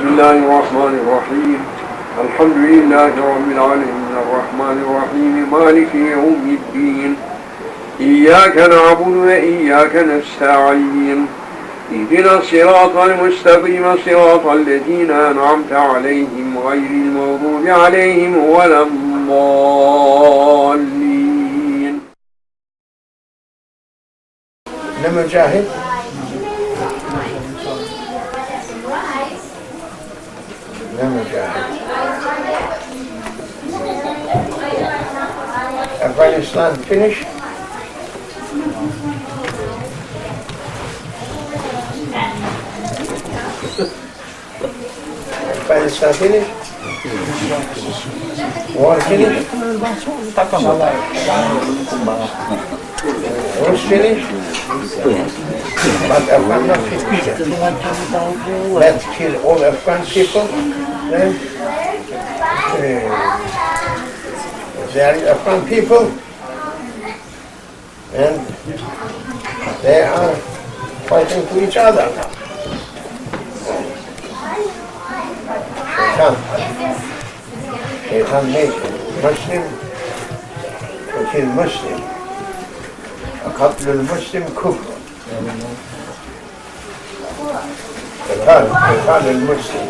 بسم الله الرحمن الرحيم الحمد لله رب العالمين الرحمن الرحيم مالك يوم الدين إياك نعبد وإياك نستعين اهدنا الصراط المستقيم صراط الذين أنعمت عليهم غير المغضوب عليهم ولا الضالين. لما جاهد Afghanistan finished. Afghanistan finished. War finished. Wars finished. But Afghan not finished. Let's kill all Afghan people. Then they are Afghan people, and they are fighting to each other now. Shaitan made Muslim to kill Muslim. قتل المسلم كفر. قتال المسلم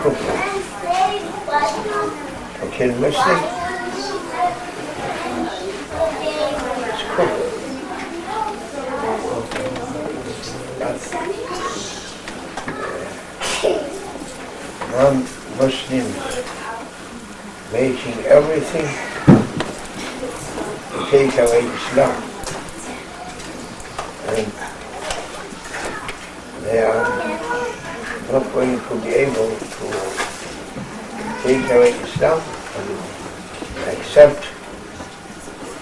كفر. To kill Muslim is kufr. Non-Muslims making everything to take away Islam, and they are not going to be able to take away Islam except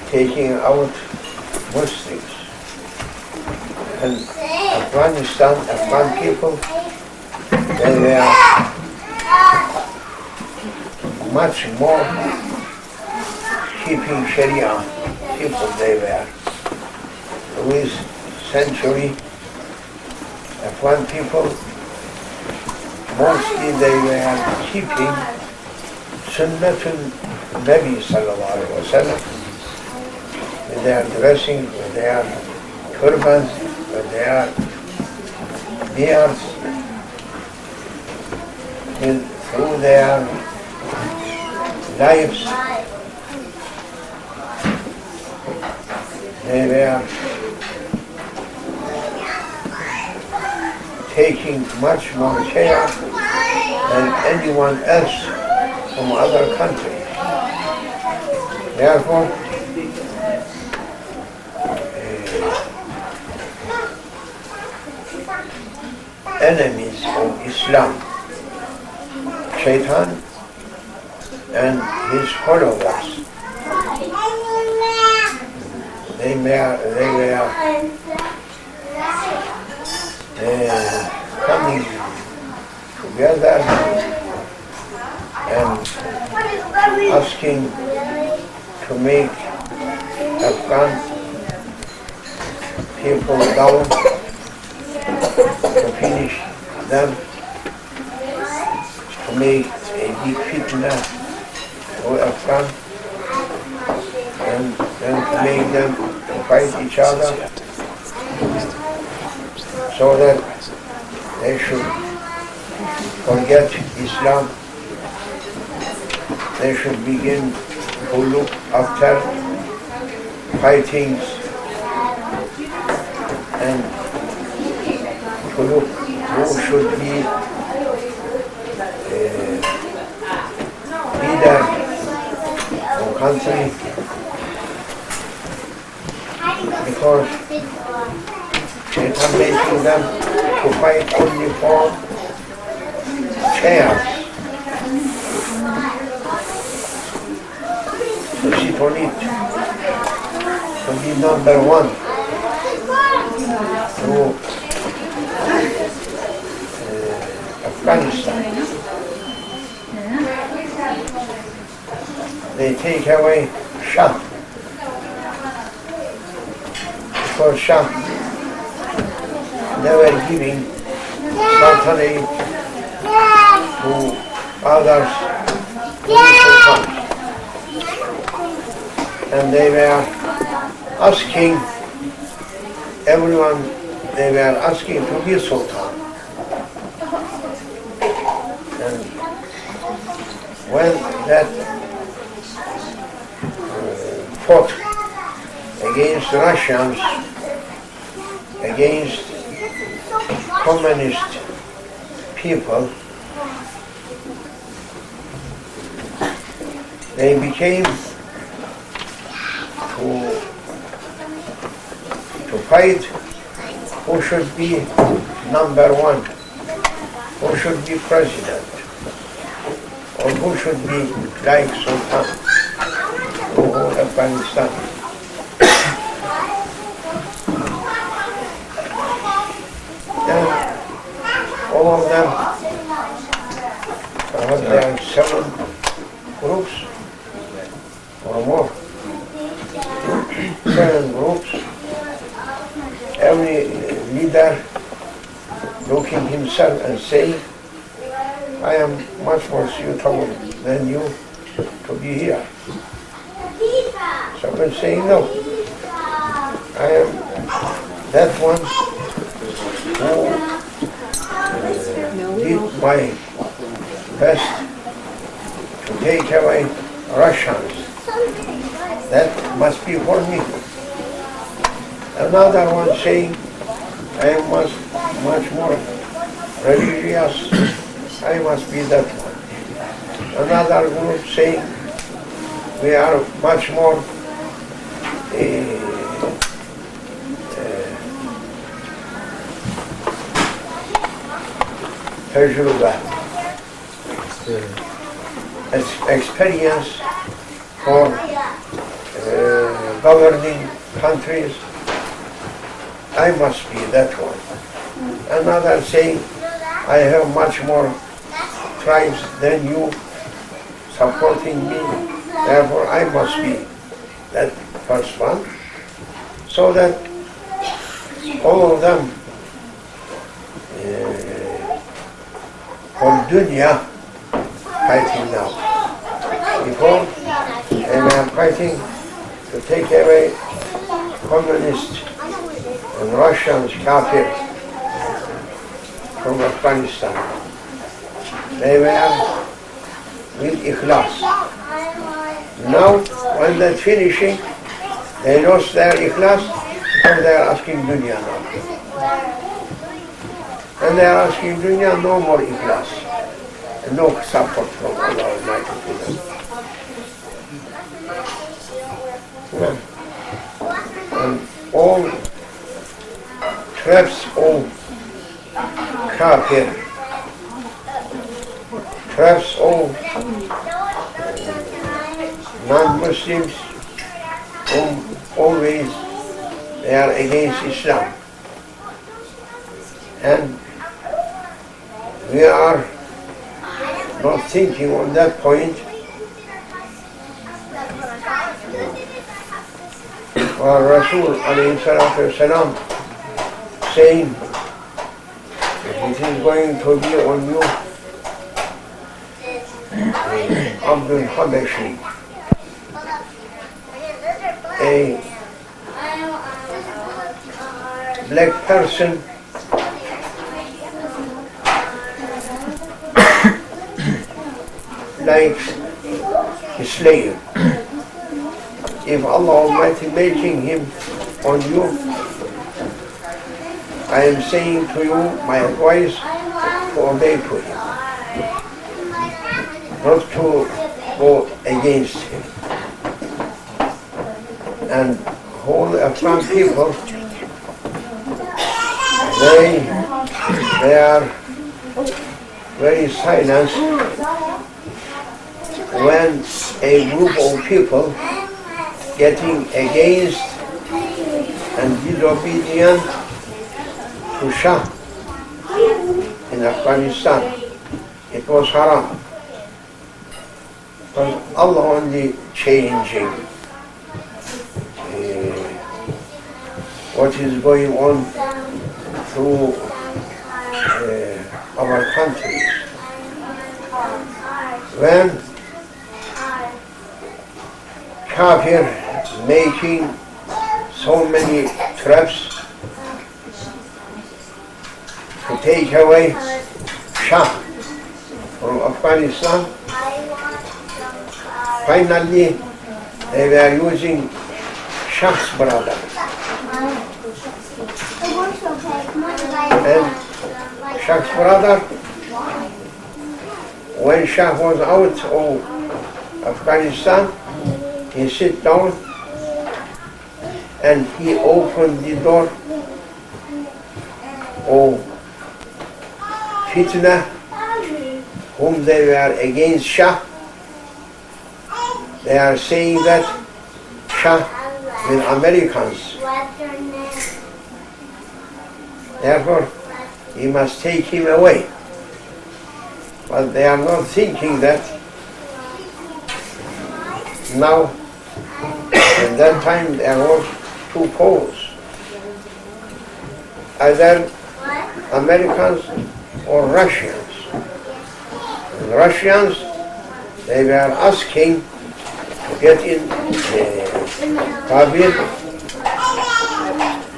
taking out Muslims. And Afghanistan, Afghan people, they were much more keeping Sharia people they were. With century, Afghan people, mostly they were keeping Sunnatul Nabi sallallahu alaihi wasallam, with their dressing, with their turbans, with their beards, through their lives. They were taking much more care than anyone else from other countries. Therefore, enemies of Islam, Shaitan and his followers, they were coming together and asking to make Afghan people down, to finish them, to make a big fitna for Afghan, and then to make them to fight each other, so that they should forget Islam. They should begin to look after fightings and to look who should be leader of country, because Shaitan making them to fight only for chairs, to sit on it, to be number one, to Afghanistan. They take away Shah, because Shah never giving Sultanate to others sultans. And they were asking everyone, they were asking to be sultan. And when that fought against Russians, against communist people, they became to fight who should be number one, who should be president, or who should be like Sultan of Afghanistan. And all of them, there are 7 groups or more, 7 groups. Every leader looking himself and saying, I am much more suitable than you to be here. Someone saying, no, I am that one who did my best to take away Russians. That must be for me. Another one saying, I am much more religious, I must be that one. Another group saying, we are much more experience for governing countries. I must be that one. Another saying, I have much more tribes than you supporting me, therefore I must be that first one. So that all of them for dunya fighting now. Before they were fighting to take away communists and Russians, kafir, from Afghanistan. They were with ikhlas. Now, when they're finishing, they lost their ikhlas, and they are asking dunya now. And they are asking dunya, no more ikhlas, and no support from Allah Almighty to them. Yeah. And all traps of kafir, traps of non-Muslims, always they are against Islam. And we are not thinking on that point. Our Rasul ﷺ saying that it is going to be on you Abdul Habashi, a black person like a slave. If Allah Almighty making him on you, I am saying to you my advice to obey to him, not to go against him. And whole Afghan people, they are very silent when a group of people getting against and disobedient to Shah in Afghanistan. It was haram. Because Allah only changing what is going on through our countries. when Kafir making so many traps to take away Shah from Afghanistan, finally they were using Shah's brother. And Shah's brother, when Shah was out of Afghanistan, he sat down and he opened the door of Fitna, whom they were against Shah. They are saying that Shah with Americans. Therefore, he must take him away. But they are not thinking that now, at that time, there was two poles. Either Americans or Russians. And Russians, they were asking to get in Kabul,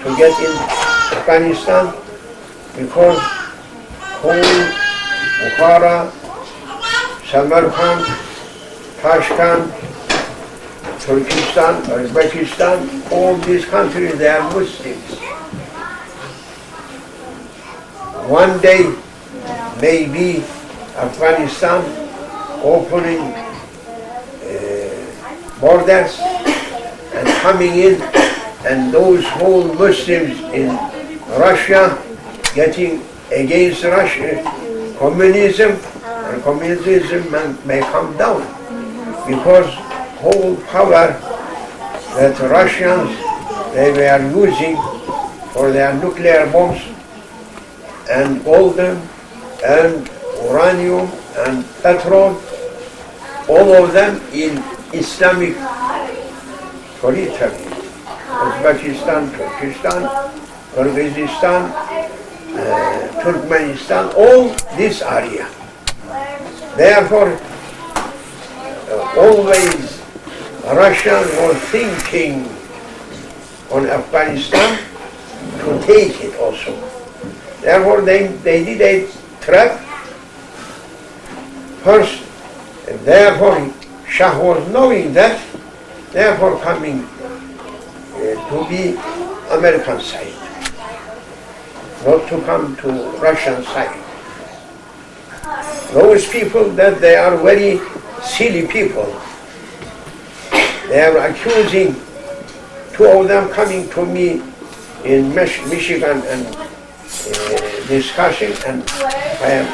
to get in Afghanistan, because whole Bukhara, Samarkand, Tashkent, Turkestan, Uzbekistan, all these countries, they are Muslims. One day, maybe Afghanistan opening borders and coming in, and those whole Muslims in Russia getting against Russia, communism, and communism may come down, because whole power that Russians they were using for their nuclear bombs and golden and uranium and petrol, all of them in Islamic territory. Uzbekistan, Turkestan, Kyrgyzstan, Turkmenistan, all this area. Therefore, always Russians were thinking on Afghanistan to take it also. Therefore, they did a trap first, and therefore Shah was knowing that, therefore coming to be American side, not to come to Russian side. Those people that they are very silly people. They are accusing, two of them coming to me in Michigan and discussing, and I am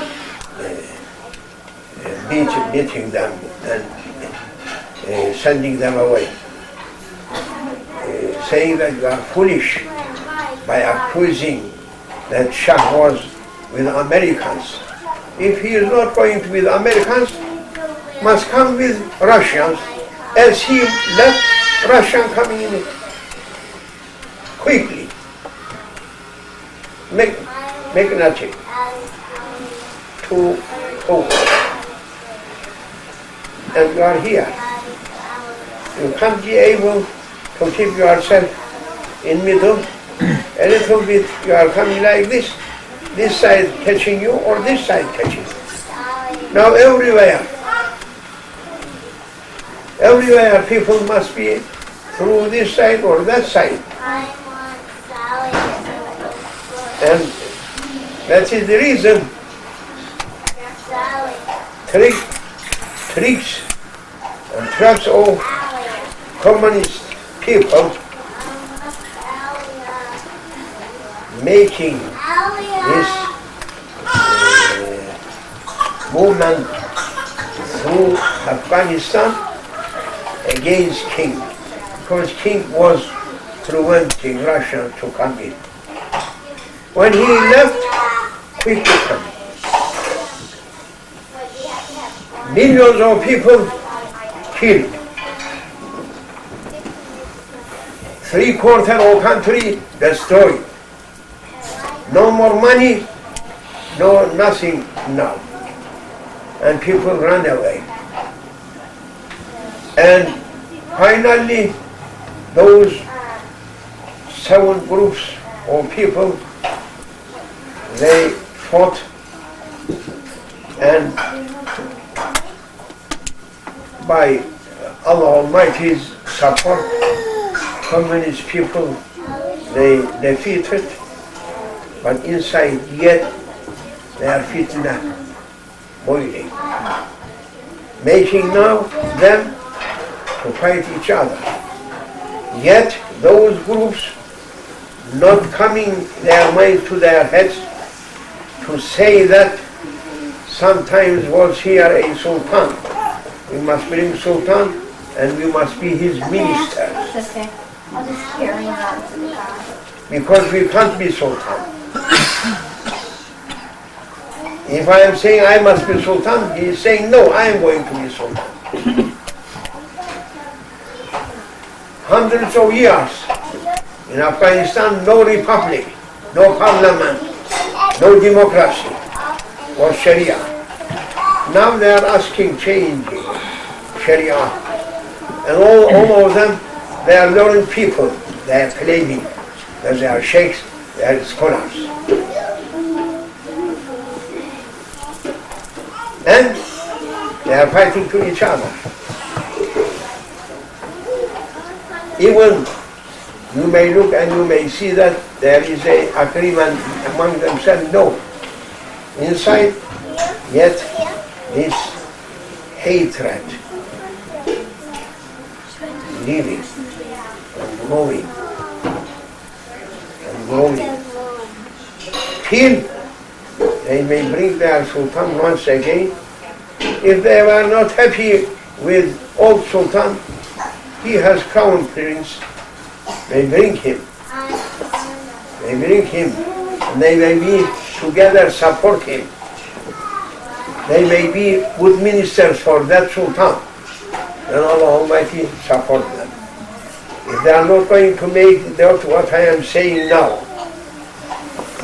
beating them and sending them away, saying that you are foolish by accusing that Shah was with Americans. If he is not going to with Americans, must come with Russians, as he left Russian coming in quickly. Make nothing to over. And you are here. You can't be able to keep yourself in middle. A little bit you are coming like this side catching you or this side catching you. Now everywhere people must be through this side or that side. And that is the reason tricks and traps of communist people making this movement through Afghanistan against King, because King was preventing Russia to come in. When he left, quickly come. Millions of people killed. 3/4 of country destroyed. No more money, no nothing now. and people run away. And finally, those 7 groups of people, they fought, and by Allah Almighty's support, communist people, they defeated, but inside yet they are fitna boiling, making now them to fight each other. Yet those groups not coming their mind to their heads to say that sometimes was here a sultan. We must bring sultan and we must be his ministers. Okay. I'll just carry on to the car. Because we can't be sultan. If I am saying I must be sultan, he is saying no, I am going to be sultan. Hundreds of years in Afghanistan, no republic, no parliament, no democracy, or Sharia. Now they are asking changing Sharia. And all of them, they are learning people. They are claiming that they are sheikhs, they are scholars. And they are fighting to each other. Even you may look and you may see that there is an agreement among themselves. No. Inside, yet this hatred living and growing and growing till they may bring their sultan once again. If they were not happy with old sultan, he has crown prince, they bring him. They bring him, and they may be together support him. They may be good ministers for that sultan, and Allah Almighty support them. If they are not going to make that what I am saying now,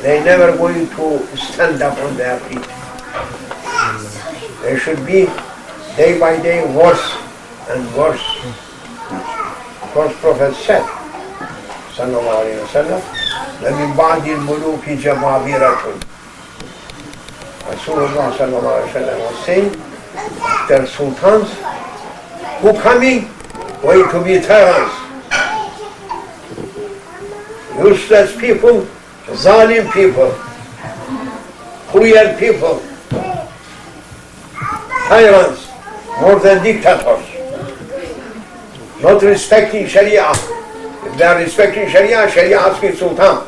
they are never going to stand up on their feet. They should be day by day worse and worse. Because Prophet said, sallallahu alayhi wa sallam, وَمِنْ بَعْدِ الْمُلُوكِ جَبَابِرَةٌ. Rasulullah sallallahu alayhi wa sallam was saying, after sultans, who coming? Going to be tyrants. Useless people, zalim people, cruel people, tyrants, more than dictators. Not respecting Sharia. If they are respecting Sharia, Sharia asking Sultan.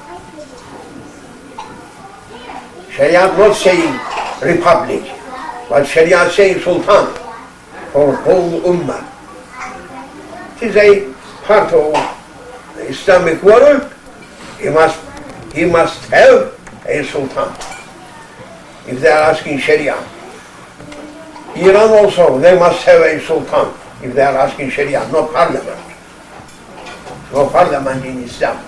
Sharia not saying republic, but Sharia saying Sultan for whole Ummah. It is a part of the Islamic world. He must have a Sultan. If they are asking Sharia. Iran also, they must have a Sultan. If they are asking Sharia, no parliament. No parliament in Islam.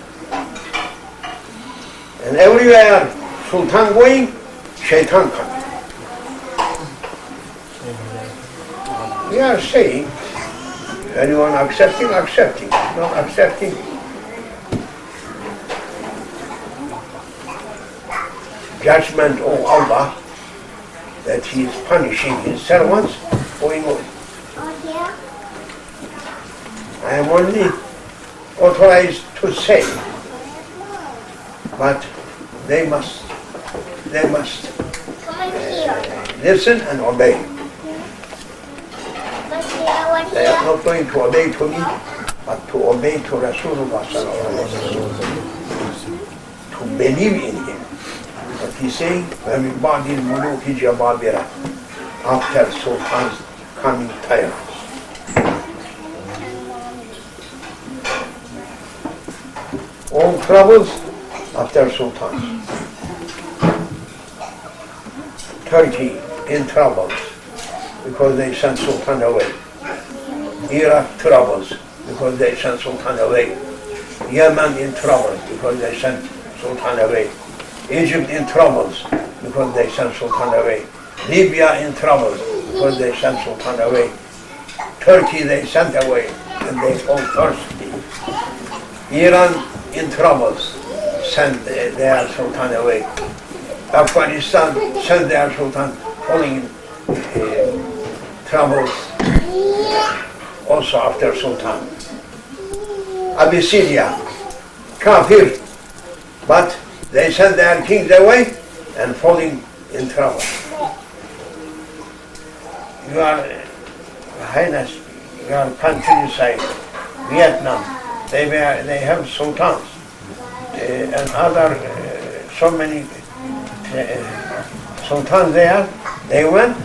And everywhere Sultan going, Shaitan coming. We are saying, anyone accepting, accepting. Not accepting. Judgment of Allah, that He is punishing His servants going on. I am only authorized to say, but they must listen and obey. They are not going to obey to me, but to obey to Rasulullah sallallahu alaihi wasallam, to believe in him. But he's saying, وَمِنْ بَعْدِ الْمُلُوكِ جَبَابِرَةٌ, after sultans coming tyrants. All troubles after sultans. Turkey in troubles because they sent sultan away. Iraq troubles because they sent sultan away. Yemen in troubles because they sent sultan away. Egypt in troubles because they sent sultan away. Libya in troubles because they sent Sultan away. Turkey they sent away, and they fall thirsty. Iran in troubles, sent their Sultan away. Afghanistan sent their Sultan falling in troubles, also after Sultan. Abyssinia, kafir, but they sent their kings away and falling in trouble. Your Highness, your countryside, Vietnam, they have sultans and other so many sultans there. They went,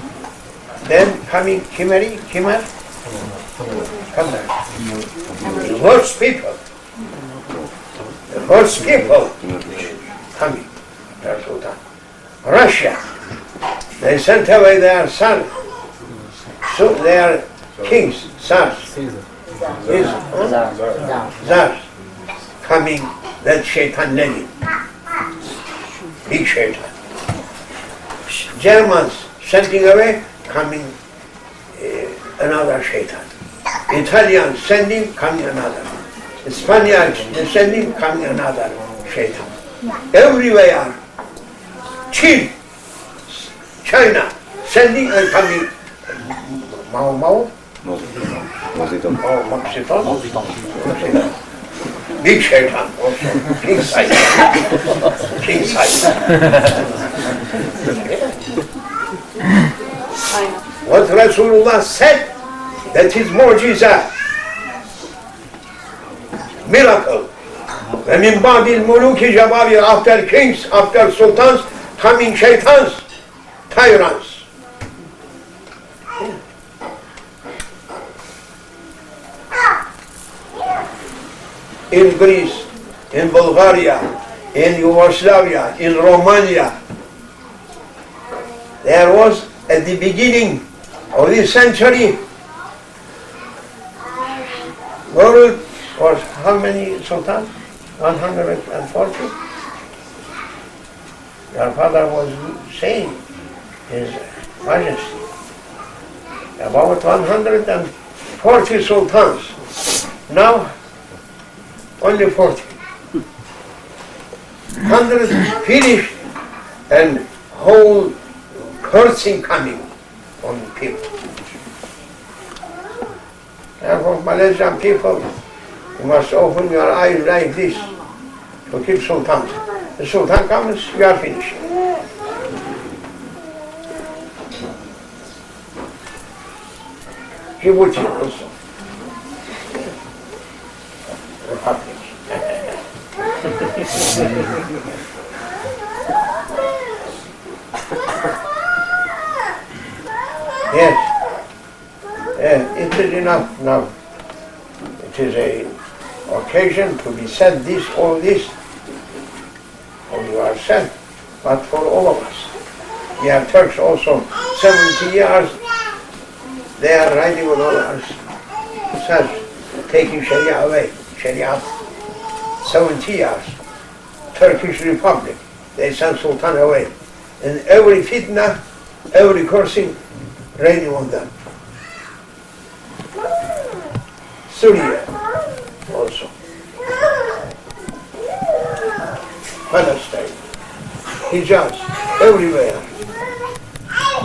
then coming Khmer, come there. The worst people coming, their sultan. Russia, they sent away their son, so their kings, Tsars, Tsars, coming, that Shaitan Lenin, big Shaitan. Germans sending away, coming another Shaitan. Italians sending, coming another. Spaniards sending, coming another Shaitan. Everywhere. China sending and coming. Mao. Big Shaitan also. King size. What Rasulullah said, that is mu'jiza, miracle. وَمِنْ بَعْدِ الْمُلُوكِ جَبَابِرَ, after kings, after sultans, coming shaitans, tyrants. In Greece, in Bulgaria, in Yugoslavia, in Romania, there was at the beginning of this century, world was how many sultans? 140. Your father was saying, His Majesty, about 140 sultans. Now, only 40. 100 finished, and whole cursing coming on people. Therefore, Malaysian people, you must open your eyes like this to keep sultans. The sultan comes, you are finished. Djibouti also. Republic. Yes. It is enough now. It is a occasion to be said this, all this, for you are said, but for all of us. We are Turks also, 70 years, they are riding on all us, says, taking Sharia away, Sharia, 70 years, Turkish Republic, they sent Sultan away, and every fitna, every cursing, raining on them. Syria also. Palestine, Hijaz, everywhere.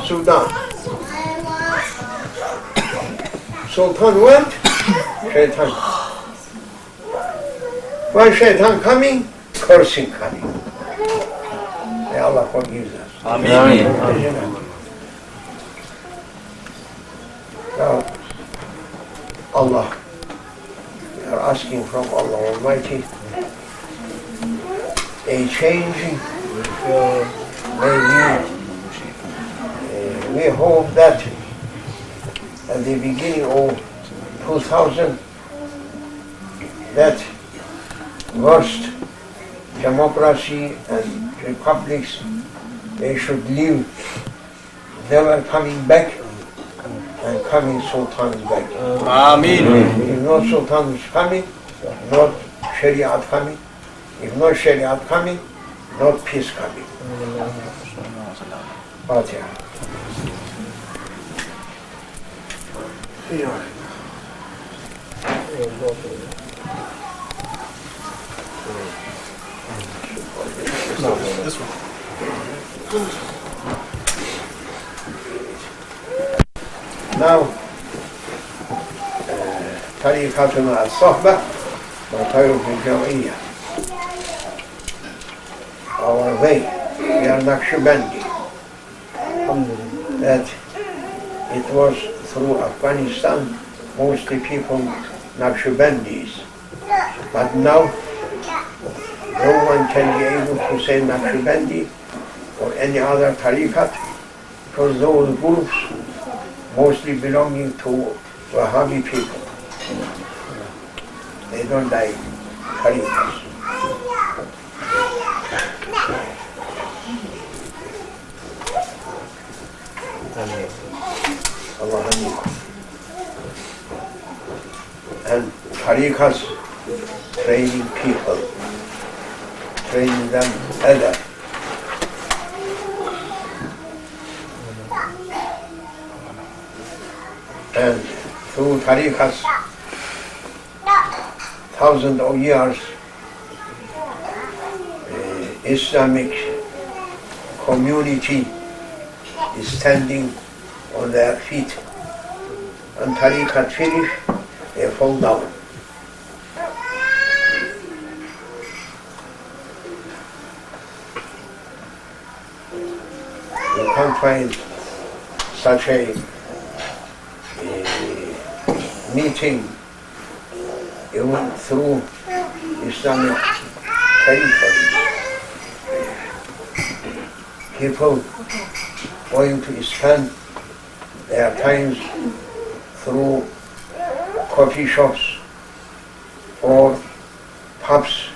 Sudan. Sultan went, Shaitan. When Shaitan coming, cursing coming. May Allah forgive us. Amen. Now, Allah, we are asking from Allah Almighty a changing. We hope that at the beginning of 2000, that worst democracy and republics, they should leave, never coming back, and coming sultans back. Amen. If no sultans coming, not Shariat coming. If no Shariat coming, not peace coming. Fatiha. Yeah. No, this one. Now, طريقتنا الصحبة وطريق الجمعية. Our way, we are Naqshbandi. That it was through Afghanistan, mostly people Naqshbandis. But now, no one can be able to say Naqshbandi or any other tariqat, because those groups mostly belonging to Wahhabi people. They don't like tariqats. al-Haqqani. And tariqats training people, training them adab. And through tariqats, thousands of years, Islamic community is standing on their feet. And tariqat finish, they fall down. You can't find such a meeting even through Islamic territory. People going to spend their times through coffee shops or pubs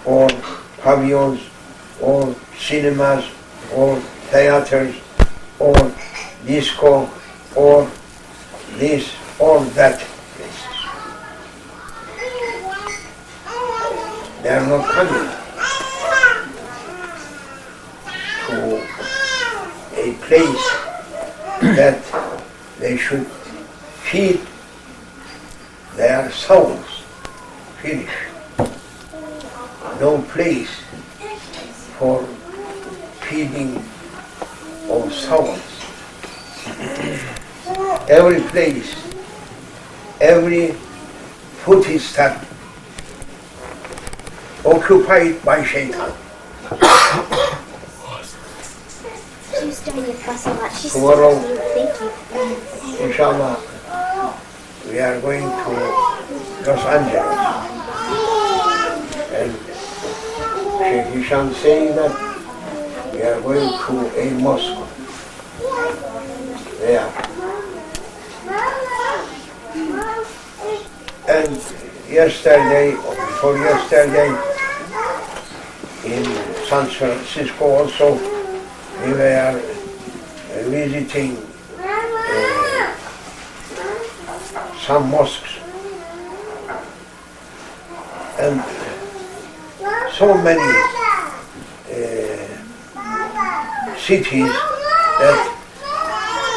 or pavilions or cinemas or theaters or disco or this or that places. They are not coming to a place that they should feed their souls. Finish. No place for feeding of souls. Every place, every footstep occupied by shaitan. She's doing your fuss a lot. She's Tomorrow, thank you. inshallah, we are going to Los Angeles. And Sheikh Hisham saying that we are going to a mosque there. And yesterday, or before yesterday, in San Francisco also, we were visiting some mosques. And so many cities that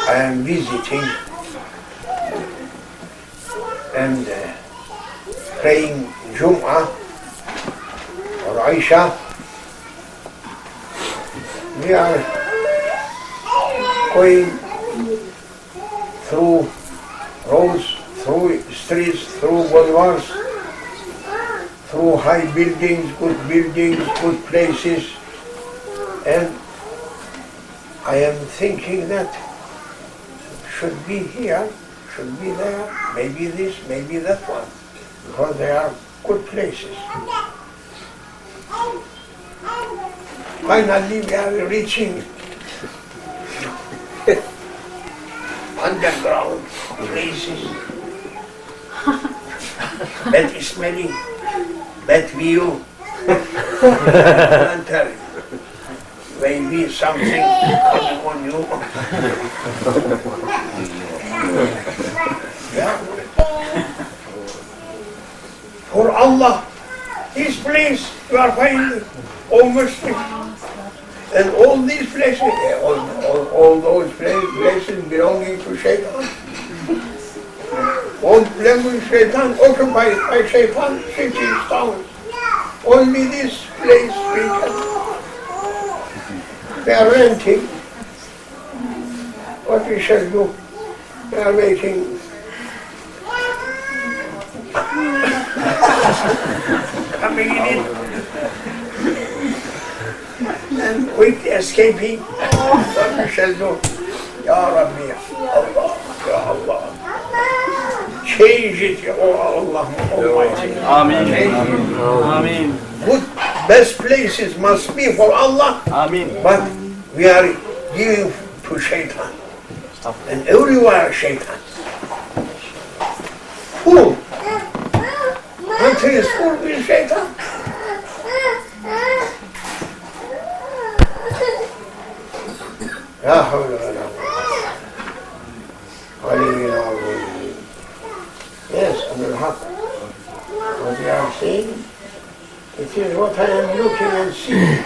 I am visiting and praying Jum'ah or Aisha. We are going through roads, through streets, through boulevards, through high buildings, good places, and I am thinking that should be here, should be there, maybe this, maybe that one, because they are good places. Finally, we are reaching underground places. Bad smelling, bad view. Maybe something coming on you. Yeah. For Allah, His place you are finding, O Muslim. And all these places, all those places belonging to Shaitan. All lemon shaitan occupied by shaitan, 50 stones. Only this place we can. We are renting. What we shall do? We are waiting. Coming in and quick escaping. What we shall do? Ya Rabbi, Allah, Ya Allah. Change it, oh Allah Almighty. Amen. Amen. Good, best places must be for Allah. Amen. But we are giving to shaitan. And everywhere shaitan. Full. Country is full with shaitan. La hawla wa la quwwata. Yes, al-Haqqani. What we are saying, it is what I am looking and seeing.